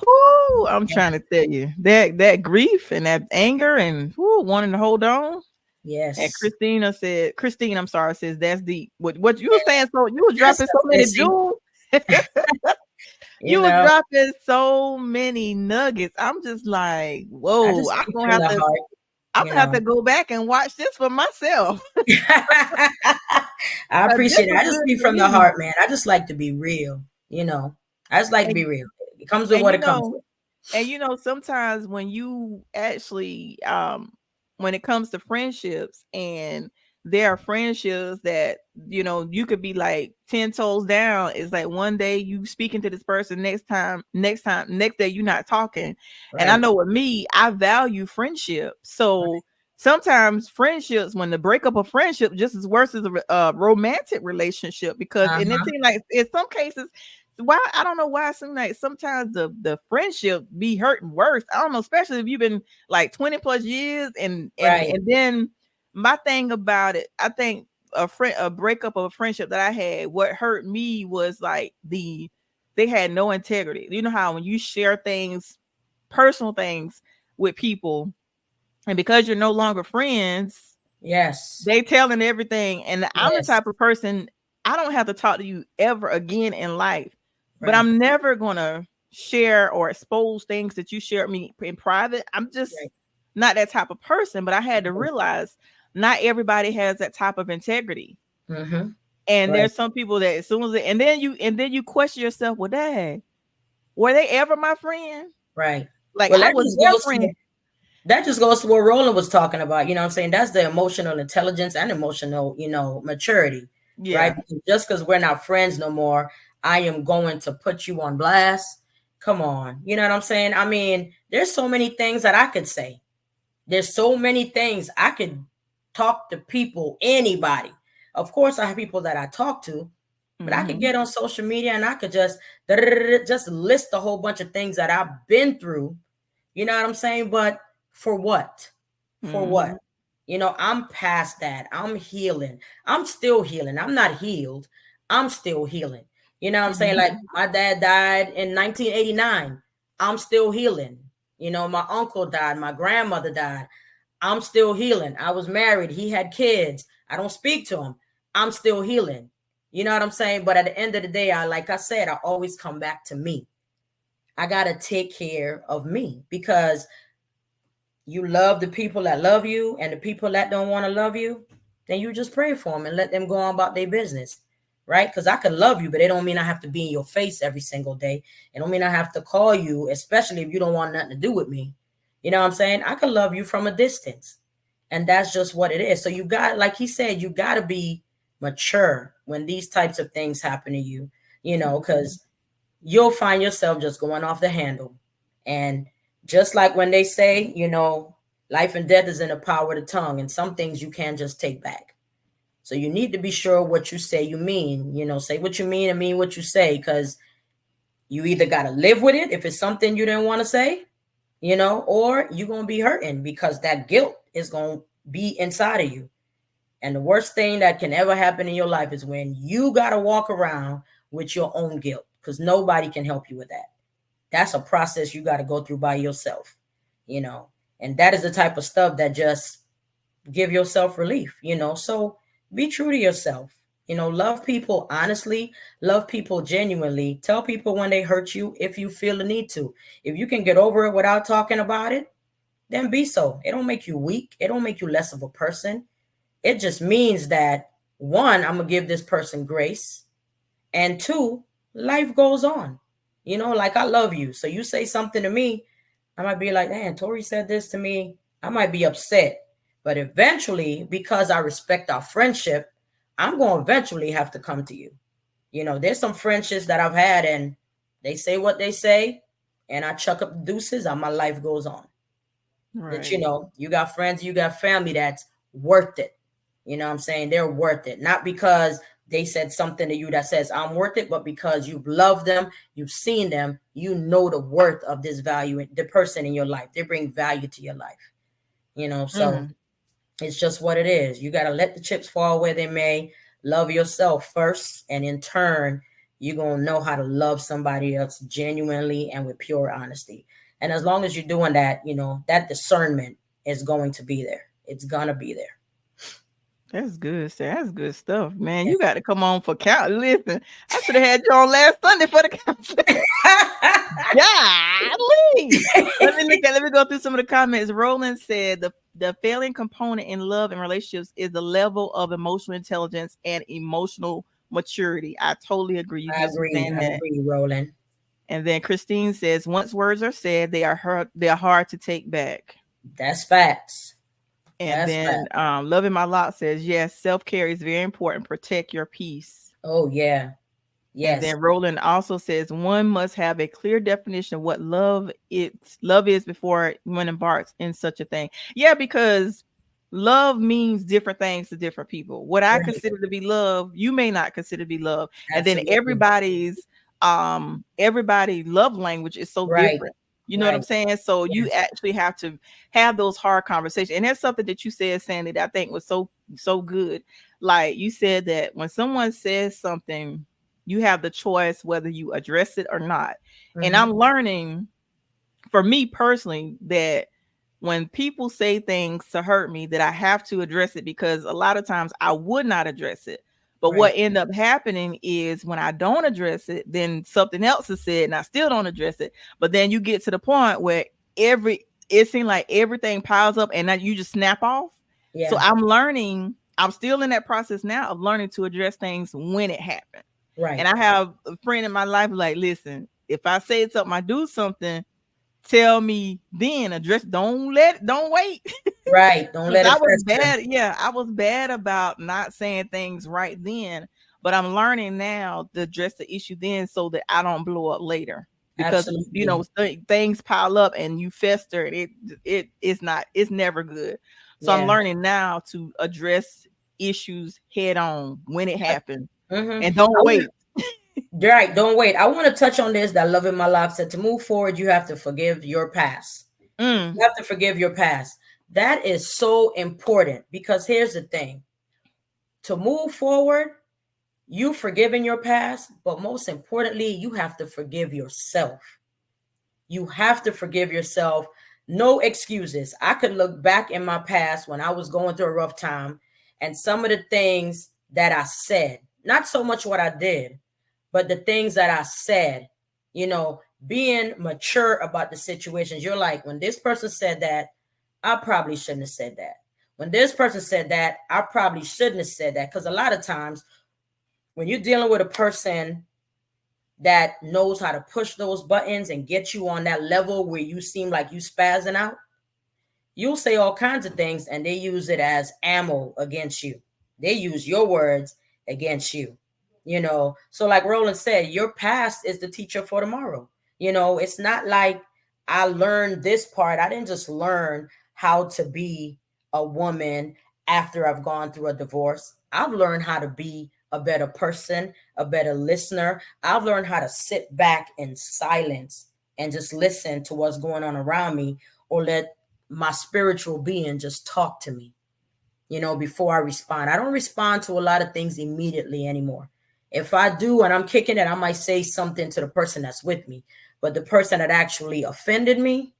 Whoo, I'm Yeah. trying to tell you that grief and that anger and wanting to hold on. And Yes. Christine, I'm sorry, says that's deep. What you were saying? So you was That's dropping so a many sissy. jewels. You You were know, dropping so many nuggets. I'm just like, I whoa, just speak from the heart, I'm you gonna have know. to go back and watch this for myself. I 'Cause this appreciate it. was I just good speak to from the me. heart, man. I just like to be real. I just like to be And real. It comes with and what it comes with. sometimes when you actually when it comes to friendships, and there are friendships that you could be like 10 toes down. It's like one day you speaking to this person, next day you're not talking. And I Right. know with me, I value friendship. So sometimes friendships, when the breakup of friendship just as worse as a romantic relationship, because and it Uh-huh. seems like in some cases, why I don't know why it seems like sometimes the friendship be hurting worse. I don't know, especially if you've been like 20 plus years, Right. and then my thing about it, I think a breakup of a friendship that I had, what hurt me was like they had no integrity. You know how when you share things, personal things with people, and because you're no longer friends, Yes. they telling everything. And I'm the Yes. type of person, I don't have to talk to you ever again in life, but Right. I'm never gonna share or expose things that you shared me in private. I'm just Right. not that type of person, but I had to realize not everybody has that type of integrity. Mm-hmm. And Right. there's some people that as soon as and then you question yourself, well, dang, were they ever my friend? Right. Like Well, I that was just their goes to friend. that just goes to what Roland was talking about. You know what I'm saying? That's the emotional intelligence and emotional, maturity, right? Yeah. Because just because we're not friends no more, I am going to put you on blast. Come on. You know what I'm saying? I mean, there's so many things that I could say. There's so many things I could talk to people, anybody. Of course, I have people that I talk to, but I could Mm-hmm. get on social media and I could just list a whole bunch of things that I've been through. You know what I'm saying? But for what? For what? Mm-hmm. I'm past that. I'm healing. I'm still healing. I'm not healed. I'm still healing. You know what I'm saying? Like Mm-hmm. my dad died in 1989. I'm still healing. My uncle died. My grandmother died. I'm still healing. I was married. He had kids. I don't speak to him. I'm still healing. You know what I'm saying? But at the end of the day, like I said, I always come back to me. I got to take care of me because you love the people that love you and the people that don't want to love you, then you just pray for them and let them go on about their business. Right? Because I can love you, but it don't mean I have to be in your face every single day. It don't mean I have to call you, especially if you don't want nothing to do with me. You know what I'm saying? I can love you from a distance. And that's just what it is. So you got, like he said, you got to be mature when these types of things happen to you, because you'll find yourself just going off the handle. And just like when they say, life and death is in the power of the tongue, and some things you can't just take back. So you need to be sure what you say you mean. Say what you mean and mean what you say, because you either got to live with it if it's something you didn't want to say, or you're going to be hurting because that guilt is going to be inside of you. And the worst thing that can ever happen in your life is when you got to walk around with your own guilt, because nobody can help you with that. That's a process you got to go through by yourself, you know, and that is the type of stuff that just give yourself relief, So be true to yourself, love people honestly, love people genuinely, tell people when they hurt you if you feel the need to. If you can get over it without talking about it, then be so. It don't make you weak. It don't make you less of a person. It just means that one, I'm going to give this person grace. And two, life goes on. Like I love you. So you say something to me, I might be like, man, Tori said this to me. I might be upset. But eventually, because I respect our friendship, I'm going to eventually have to come to you. There's some friendships that I've had and they say what they say and I chuck up the deuces and my life goes on. But Right. you got friends, you got family that's worth it. You know what I'm saying? They're worth it. Not because they said something to you that says I'm worth it, but because you've loved them, you've seen them, you know the worth of this value, the person in your life. They bring value to your life. So Mm. it's just what it is. You got to let the chips fall where they may. Love yourself first, and in turn, you're going to know how to love somebody else genuinely and with pure honesty. And as long as you're doing that, that discernment is going to be there. It's going to be there. That's good. That's good stuff, man. You got to come on for count. Listen, I should have had you on last Sunday for the council. Golly. Let me go through some of the comments. Roland said the failing component in love and relationships is the level of emotional intelligence and emotional maturity. I totally agree. You I just was agree. saying I that. agree, Roland. And then Christine says, once words are said, they are hard to take back. That's facts. And That's then facts. Loving My Lot says, yes, self-care is very important. Protect your peace. Oh, yeah. And Yes. then Roland also says one must have a clear definition of what love is before one embarks in such a thing. Yeah, because love means different things to different people. What I Right. consider to be love, you may not consider to be love. And then Absolutely. everybody love language is so Right. different. You know what I'm Right. saying? So you Yes. actually have to have those hard conversations. And that's something that you said, Sandy, that I think was so good. Like you said that when someone says something, you have the choice whether you address it or not. And Mm-hmm. I'm learning, for me personally, that when people say things to hurt me, that I have to address it, because a lot of times I would not address it. But Right. what end up happening is when I don't address it, then something else is said and I still don't address it. But then you get to the point where every it seems like everything piles up and then you just snap off. So Yeah. I'm learning, I'm still in that process now of learning to address things when it happens. And Right. I have a friend in my life like, listen, if I say something, I do something, tell me then, address, don't wait. Right. Don't Because let it I was fester. bad. Yeah, I was bad about not saying things right then. But I'm learning now to address the issue then so that I don't blow up later. Because Absolutely. things pile up and you fester. It's never good. So I'm Yeah. learning now to address issues head on when it happens Mm-hmm. and don't wait. Right. Don't wait. I want to touch on this that Love in My Life said, to move forward, you have to forgive your past. Mm, You have to forgive your past. That is so important because here's the thing, to move forward, you forgiving your past, but most importantly, you have to forgive yourself. You have to forgive yourself. No excuses. I could look back in my past when I was going through a rough time and some of the things that I said, not so much what I did, but the things that I said, being mature about the situations. You're like, when this person said that, I probably shouldn't have said that. When this person said that, I probably shouldn't have said that. Because a lot of times when you're dealing with a person that knows how to push those buttons and get you on that level where you seem like you spazzing out, you'll say all kinds of things and they use it as ammo against you. They use your words against you. So like Roland said, your past is the teacher for tomorrow. It's not like I learned this part. I didn't just learn how to be a woman after I've gone through a divorce. I've learned how to be a better person, a better listener. I've learned how to sit back in silence and just listen to what's going on around me, or let my spiritual being just talk to me, before I respond. I don't respond to a lot of things immediately anymore. If I do and I'm kicking it, I might say something to the person that's with me. But the person that actually offended me,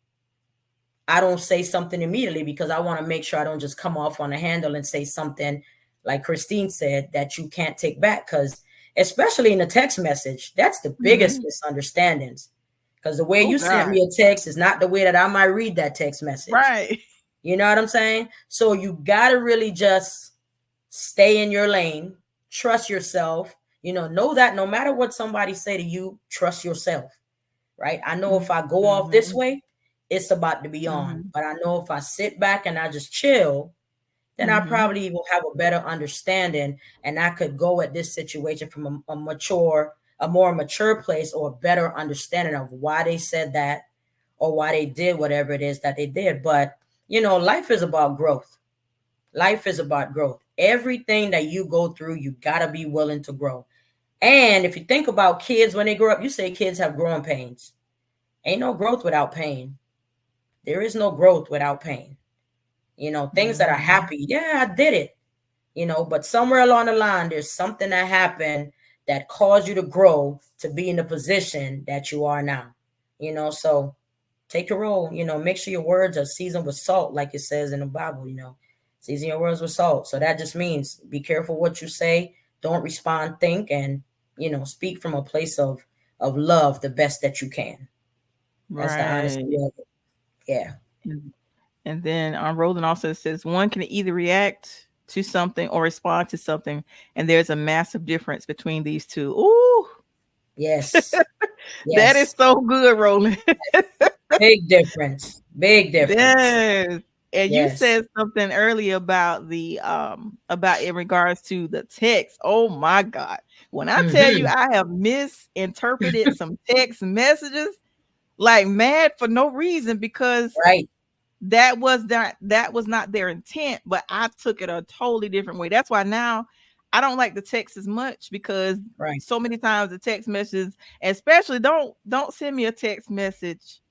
I don't say something immediately because I want to make sure I don't just come off on a handle and say something like Christine said that you can't take back. Because especially in a text message, that's the biggest mhm. misunderstandings. Because the way Oh you sent God. me a text is not the way that I might read that text message. Right. You know what I'm saying? So you got to really just stay in your lane, trust yourself, know that no matter what somebody say to you, trust yourself, right? I know if I go off this Mhm. way, it's about to be on. Mhm. But I know if I sit back and I just chill, then I Mhm. probably will have a better understanding and I could go at this situation from a more mature place, or a better understanding of why they said that or why they did whatever it is that they did. But, life is about growth. Life is about growth. Everything that you go through, you got to be willing to grow. And if you think about kids when they grow up, you say kids have growing pains. Ain't no growth without pain. There is no growth without pain. Things that are Mhm. happy. Yeah, I did it. But somewhere along the line, there's something that happened that caused you to grow to be in the position that you are now. So take your role, make sure your words are seasoned with salt, like it says in the Bible, season your words with salt. So that just means be careful what you say, don't respond, think, and, speak from a place of love the best that you can. That's the honesty Right. of it. Yeah. And, and then Roland also says one can either react to something or respond to something, and there's a massive difference between these two. Ooh, Yes. that is Yes. so good, Roland. Big difference. Big difference. Yes. And you Yes. said something earlier about the about in regards to the text. Oh my God. When I tell you Hmm. I have misinterpreted some text messages like mad for no reason because Right. that was not their intent, but I took it a totally different way. That's why now I don't like the text as much because Right. so many times the text messages, especially don't send me a text message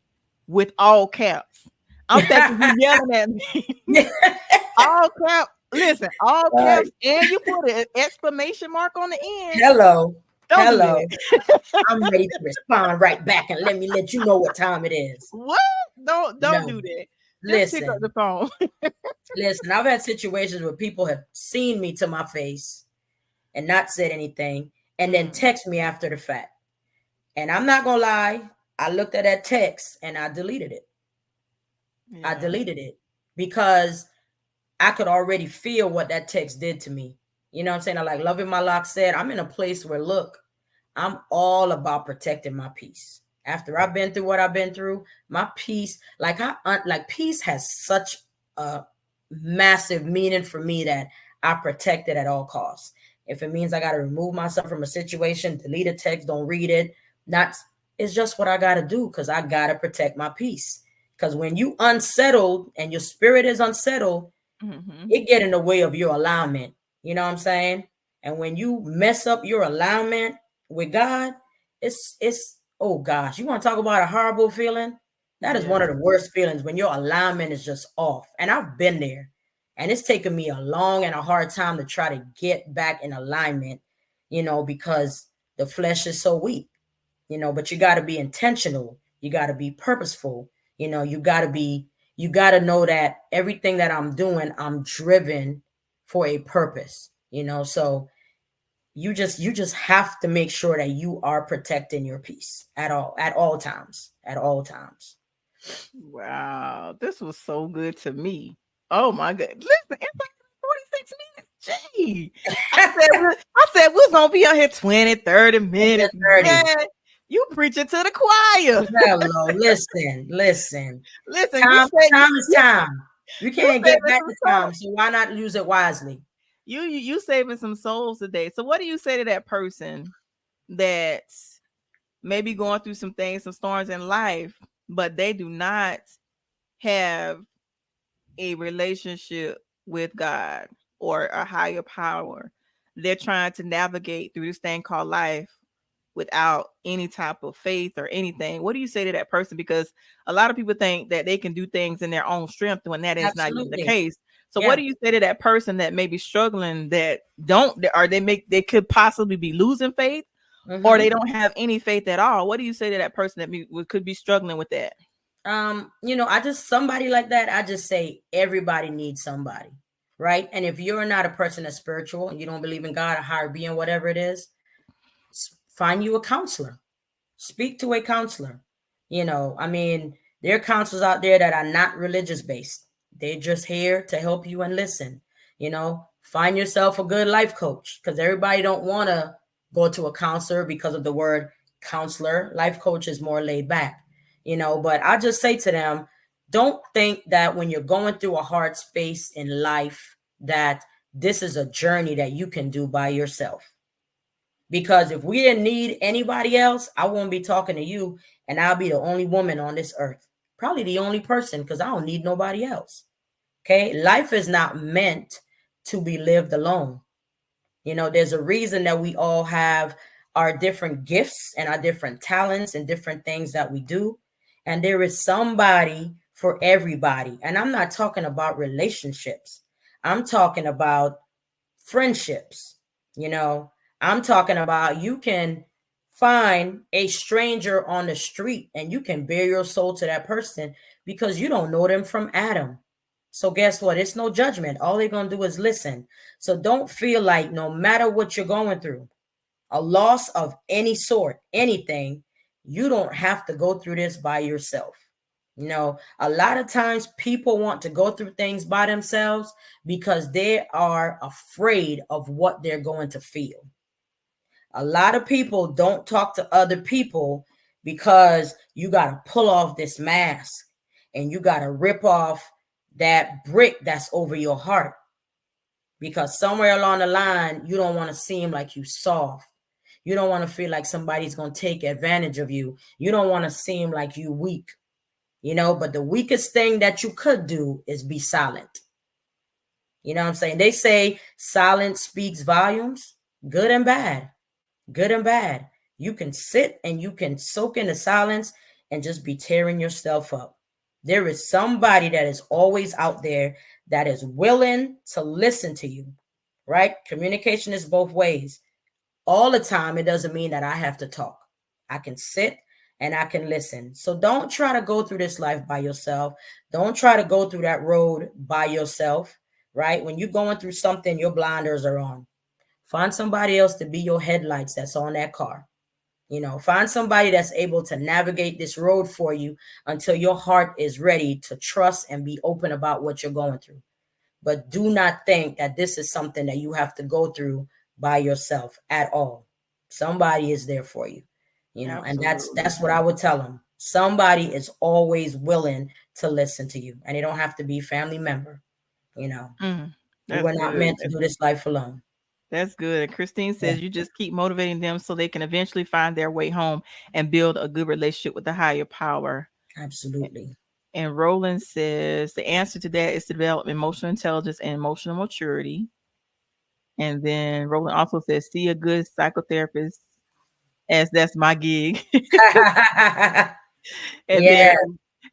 with all caps. I'm thinking you yelling at me. Yeah. All caps. Listen, all Right. caps, and you put an exclamation mark on the end. Hello. Don't do Hello. that. I'm ready to respond right back and let you know what time it is. What? Don't No. do that. Just pick up Listen. the phone. Listen. I've had situations where people have seen me to my face and not said anything and then Mm. text me after the fact. And I'm not gonna lie, I looked at that text and I deleted it. I Yeah. deleted it because I could already feel what that text did to me. You know what I'm saying? I like Loving My Lock said, I'm in a place where, look, I'm all about protecting my peace. After I've been through what I've been through, my peace, like peace has such a massive meaning for me that I protect it at all costs. If it means I got to remove myself from a situation, delete a text, don't read it, not it's just what I got to do because I got to protect my peace. Because when you unsettled and your spirit is unsettled, Hmm. it get in the way of your alignment. You know what I'm saying? And when you mess up your alignment with God, it's oh gosh, you want to talk about a horrible feeling? That is one of Yeah. the worst feelings when your alignment is just off. And I've been there. And it's taken me a long and a hard time to try to get back in alignment, because the flesh is so weak, but you got to be intentional. You got to be purposeful. You got to know that everything that I'm doing, I'm driven for a purpose, so you just have to make sure that you are protecting your peace at all times. Wow. This was so good to me. Oh my god. Listen, it's like 46 minutes. Gee. I said we was gonna be on here 20, 30 minutes. 30. Man, you preaching to the choir. Hello, listen. Listen, you Time said time is time. You you can't get saving back some the souls. time, so why not use it wisely? You saving some souls today. So what do you say to that person that's maybe going through some things, some storms in life, but they do not have a relationship with God or a higher power? They're trying to navigate through this thing called life without any type of faith or anything. What do you say to that person? Because a lot of people think that they can do things in their own strength when that is not even the Absolutely. case. So what Yeah. do you say to that person that may be struggling, that don't, or they could possibly be losing faith, or Mm-hmm. they don't have any faith at all? What do you say to that person that could be struggling with that? I just somebody like that, I just say everybody needs somebody, right? And if you're not a person that's spiritual and you don't believe in God, a higher being, whatever it is, find you a counselor. Speak to a counselor. I mean, there are counselors out there that are not religious based. They're just here to help you and listen. Find yourself a good life coach because everybody don't want to go to a counselor because of the word counselor. Life coach is more laid back, but I just say to them, don't think that when you're going through a hard space in life that this is a journey that you can do by yourself. Because if we didn't need anybody else, I won't be talking to you, and I'll be the only woman on this earth. Probably the only person because I don't need nobody else. Okay. Life is not meant to be lived alone. There's a reason that we all have our different gifts and our different talents and different things that we do. And there is somebody for everybody. And I'm not talking about relationships, I'm talking about friendships. You know, I'm talking about you can find a stranger on the street and you can bare your soul to that person because you don't know them from Adam. So guess what? It's no judgment. All they're going to do is listen. So don't feel like no matter what you're going through, a loss of any sort, anything, you don't have to go through this by yourself. A lot of times people want to go through things by themselves because they are afraid of what they're going to feel. A lot of people don't talk to other people because you got to pull off this mask and you got to rip off that brick that's over your heart because somewhere along the line, you don't want to seem like you soft. You don't want to feel like somebody's going to take advantage of you. You don't want to seem like you weak. But the weakest thing that you could do is be silent. You know what I'm saying? They say silence speaks volumes, good and bad, good and bad. You can sit and you can soak in the silence and just be tearing yourself up. There is somebody that is always out there that is willing to listen to you, right? Communication is both ways. All the time, it doesn't mean that I have to talk. I can sit and I can listen. So don't try to go through this life by yourself. Don't try to go through that road by yourself, right? When you're going through something, your blinders are on. Find somebody else to be your headlights that's on that car. Find somebody that's able to navigate this road for you until your heart is ready to trust and be open about what you're going through. But do not think that this is something that you have to go through by yourself at all. Somebody is there for you, and Absolutely. that's what I would tell them. Somebody is always willing to listen to you, and it don't have to be family member. You know, Mm, you that's were not good. meant to do this life alone. That's good. And Christine Yeah, says you just keep motivating them so they can eventually find their way home and build a good relationship with the higher power. absolutely. And Roland says the answer to that is to develop emotional intelligence and emotional maturity. And then Roland also says, see a good psychotherapist, as that's my gig. and then Yeah,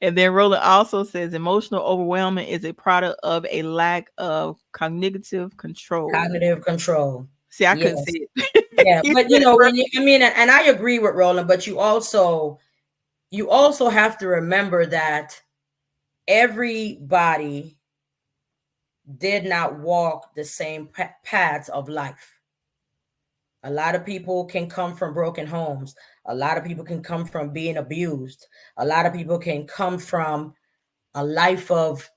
and then Roland also says emotional overwhelming is a product of a lack of cognitive control. cognitive control. See, I couldn't Yes. say it. Yeah, You but said it when perfect. you, I mean, and I agree with Roland, but you also have to remember that everybody did not walk the same paths of life. A lot of people can come from broken homes. A lot of people can come from being abused. A lot of people can come from a life of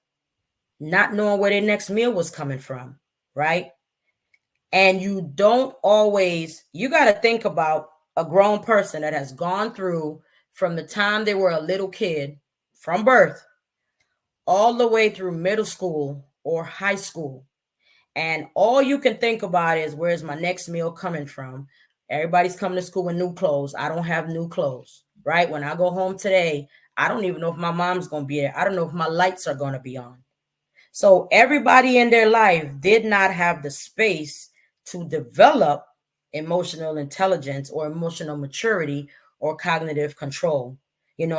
not knowing where their next meal was coming from, right? And you got to think about a grown person that has gone through from the time they were a little kid, from birth, all the way through middle school or high school. And all you can think about is, where's my next meal coming from? Everybody's coming to school with new clothes. I don't have new clothes, right? When I go home today, I don't even know if my mom's going to be there. I don't know if my lights are going to be on. So everybody in their life did not have the space to develop emotional intelligence or emotional maturity or cognitive control.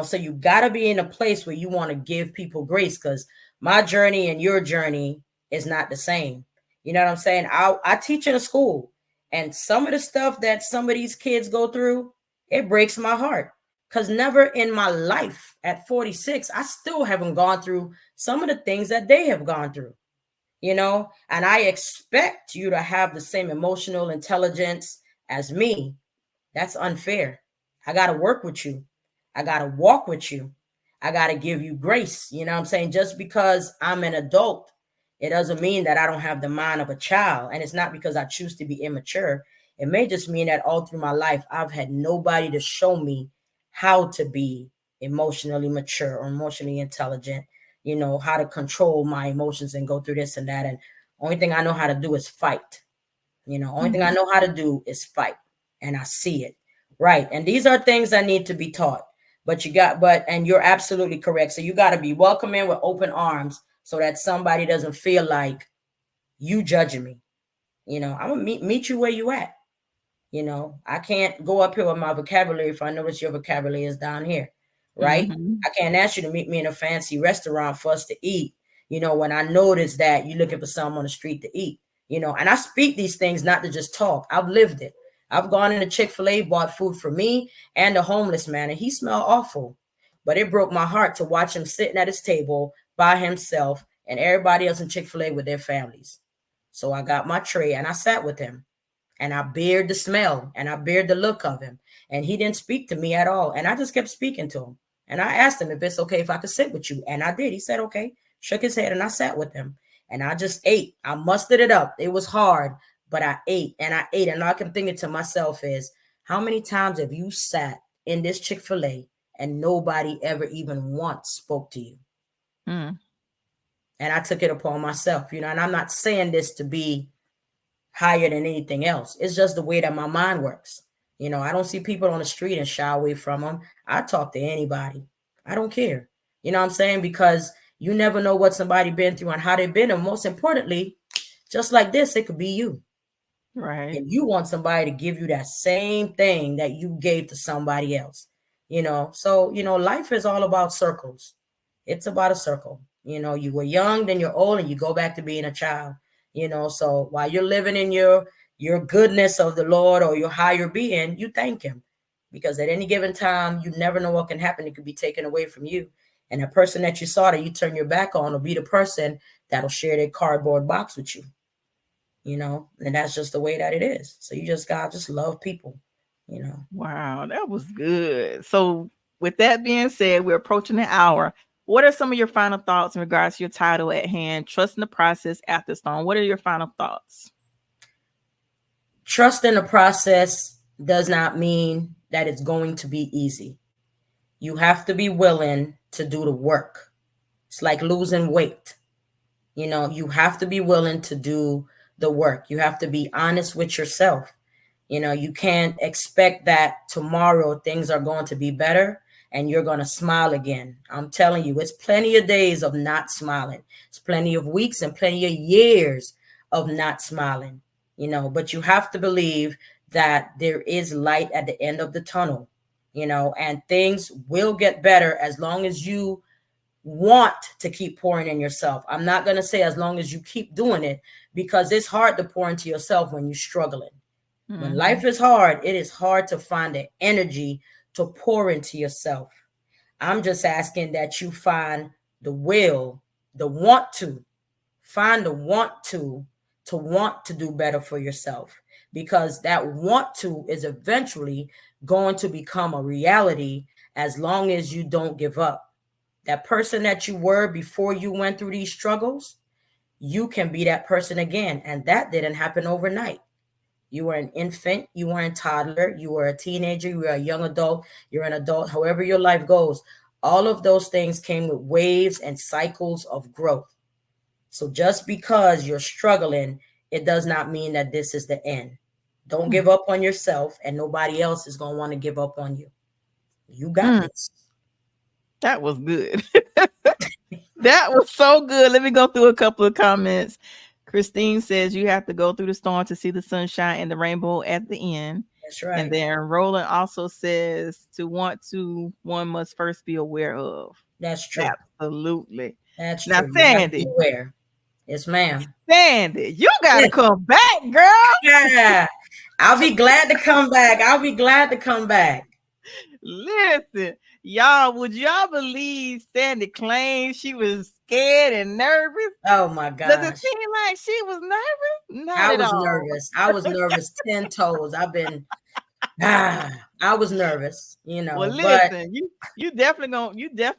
So you got to be in a place where you want to give people grace, because my journey and your journey is not the same. You know what I'm saying? I teach in a school, and some of the stuff that some of these kids go through, it breaks my heart. Because never in my life at 46, I still haven't gone through some of the things that they have gone through. And I expect you to have the same emotional intelligence as me. That's unfair. I got to work with you. I got to walk with you. I got to give you grace. You know what I'm saying? Just because I'm an adult, it doesn't mean that I don't have the mind of a child. And it's not because I choose to be immature. It may just mean that all through my life, I've had nobody to show me how to be emotionally mature or emotionally intelligent, how to control my emotions and go through this and that. And only thing I know how to do is fight. Only thing I Mhm. know how to do is fight, and I see it. Right. And these are things that need to be taught. And you're absolutely correct. So you got to be welcoming with open arms so that somebody doesn't feel like you judging me. I'm gonna meet you where you at. I can't go up here with my vocabulary if I notice your vocabulary is down here, right? Mhm. I can't ask you to meet me in a fancy restaurant for us to eat, when I notice that you're looking for something on the street to eat, and I speak these things not to just talk. I've lived it. I've gone into Chick-fil-A, bought food for me and the homeless man, and he smelled awful. But it broke my heart to watch him sitting at his table by himself and everybody else in Chick-fil-A with their families. So I got my tray and I sat with him, and I bared the smell and I bared the look of him. And he didn't speak to me at all. And I just kept speaking to him. And I asked him if it's okay if I could sit with you. And I did. He said, okay, shook his head, and I sat with him. And I just ate. I mustered it up. It was hard, but I ate and I ate. And all I can think to myself is, how many times have you sat in this Chick-fil-A and nobody ever even once spoke to you? Mm. And I took it upon myself, and I'm not saying this to be higher than anything else. It's just the way that my mind works. I don't see people on the street and shy away from them. I talk to anybody. I don't care. You know what I'm saying? Because you never know what somebody been through and how they've been. And most importantly, just like this, it could be you. Right. And you want somebody to give you that same thing that you gave to somebody else. So, life is all about circles. It's about a circle. You were young, then you're old, and you go back to being a child. So while you're living in your goodness of the Lord or your higher being, you thank him, because at any given time, you never know what can happen. It could be taken away from you. And the person that you saw that you turn your back on will be the person that'll share their cardboard box with you. And that's just the way that it is. So you just gotta just love people. you know. Wow, that was good. So, with that being said, we're approaching an hour. What are some of your final thoughts in regards to your title at hand, trusting the process after storm? What are your final thoughts? Trust in the process does not mean that it's going to be easy. You have to be willing to do the work. It's like losing weight. You know, you have to be willing to do the work. You have to be honest with yourself. You know, you can't expect that tomorrow things are going to be better and you're going to smile again. I'm telling you, it's plenty of days of not smiling. It's plenty of weeks and plenty of years of not smiling, you know, but you have to believe that there is light at the end of the tunnel, you know, and things will get better as long as you want to keep pouring in yourself. I'm not going to say as long as you keep doing it, because it's hard to pour into yourself when you're struggling. When Mm-hmm. life is hard, it is hard to find the energy to pour into yourself. I'm just asking that you find the will, the want to, find the want to want to do better for yourself, because that want to is eventually going to become a reality as long as you don't give up. That person that you were before you went through these struggles, you can be that person again. And that didn't happen overnight. You were an infant, you were a toddler, you were a teenager, you were a young adult, you're an adult, however your life goes. All of those things came with waves and cycles of growth. So just because you're struggling, it does not mean that this is the end. Don't give up on yourself, and nobody else is going to want to give up on you. You got Mm, this. that was good. That was so good. Let me go through a couple of comments. Christine says you have to go through the storm to see the sunshine and the rainbow at the end. That's And right. then Roland also says to want to, one must first be aware of. That's true. Absolutely. That's Now, true. You got to be Sandy, aware. Yes, ma'am. Sandy, you got Yeah. to come back, girl. Yeah. I'll be glad to come back. I'll be glad to come back. Listen, y'all, would y'all believe Sandy claimed she was scared and nervous? Oh my Does it gosh. seem like she was nervous? Not I at was all. nervous. I was nervous 10 toes. I was nervous, you Well, know, but listen, you definitely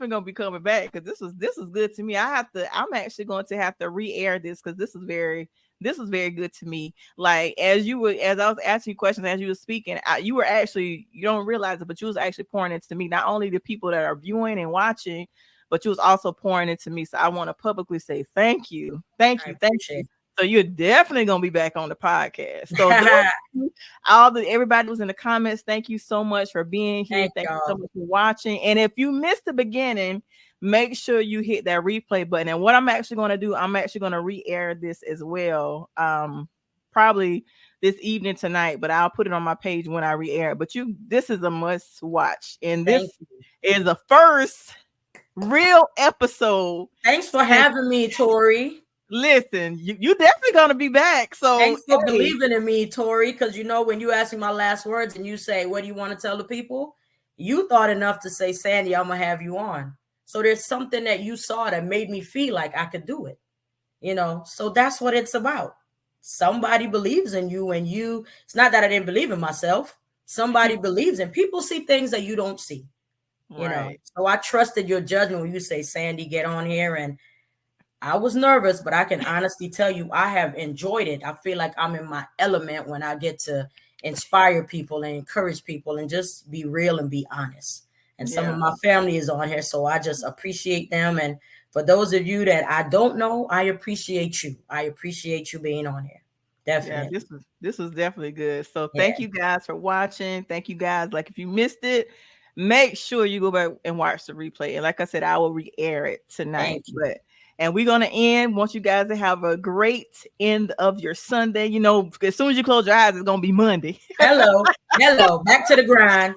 gonna be coming back because this was good to me. I'm actually going to have to re-air this because this is very good to me. Like as I was asking you questions as you were speaking, you were actually, you don't realize it, but you was actually pouring into me. Not only the people that are viewing and watching, but you was also pouring into me. So I want to publicly say thank you, thank I you, thank appreciate you. So you're definitely gonna be back on the podcast. So those it. all the everybody was in the comments. Thank you so much for being here. Thank Thank you so y'all. much for watching. And if you missed the beginning, make sure you hit that replay button. And what I'm actually going to do, I'm actually going to re-air this as well. Probably this evening tonight, but I'll put it on my page when I re-air it. But this is a must watch, and Thank this you. is the first real episode. Thanks for Since, having me, Tori. listen, you definitely going to be back. So Thanks for hey, believing in me, Tori. Because you know, when you ask me my last words and you say, "What do you want to tell the people?" You thought enough to say, "Sandy, I'm gonna have you on." So there's something that you saw that made me feel like I could do it. You know, so that's what it's about. Somebody believes in you, and it's not that I didn't believe in myself. Somebody believes in people, see things that you don't see, you know. right, So I trusted your judgment when you say, Sandy, get on here. And I was nervous, but I can honestly tell you I have enjoyed it. I feel like I'm in my element when I get to inspire people and encourage people and just be real and be honest. And some of yeah. my family is on here, so I just appreciate them. And for those of you that I don't know, I appreciate you. I appreciate you being on here. Yeah, Definitely. this was definitely good. So Yeah. thank you guys for watching. Thank you guys. Like if you missed it, make sure you go back and watch the replay. And like I said, I will re-air it tonight. Thank you. But and we're gonna end. Want you guys to have a great end of your Sunday. You know, as soon as you close your eyes, it's gonna be Monday. Hello. Hello. Back to the grind.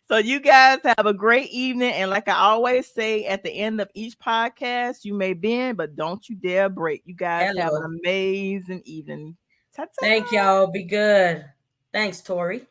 So you guys have a great evening. And like I always say at the end of each podcast, you may bend, but don't you dare break. You guys have Hello. an amazing evening. Ta-ta. Thank y'all. Be good. Thanks, Tori.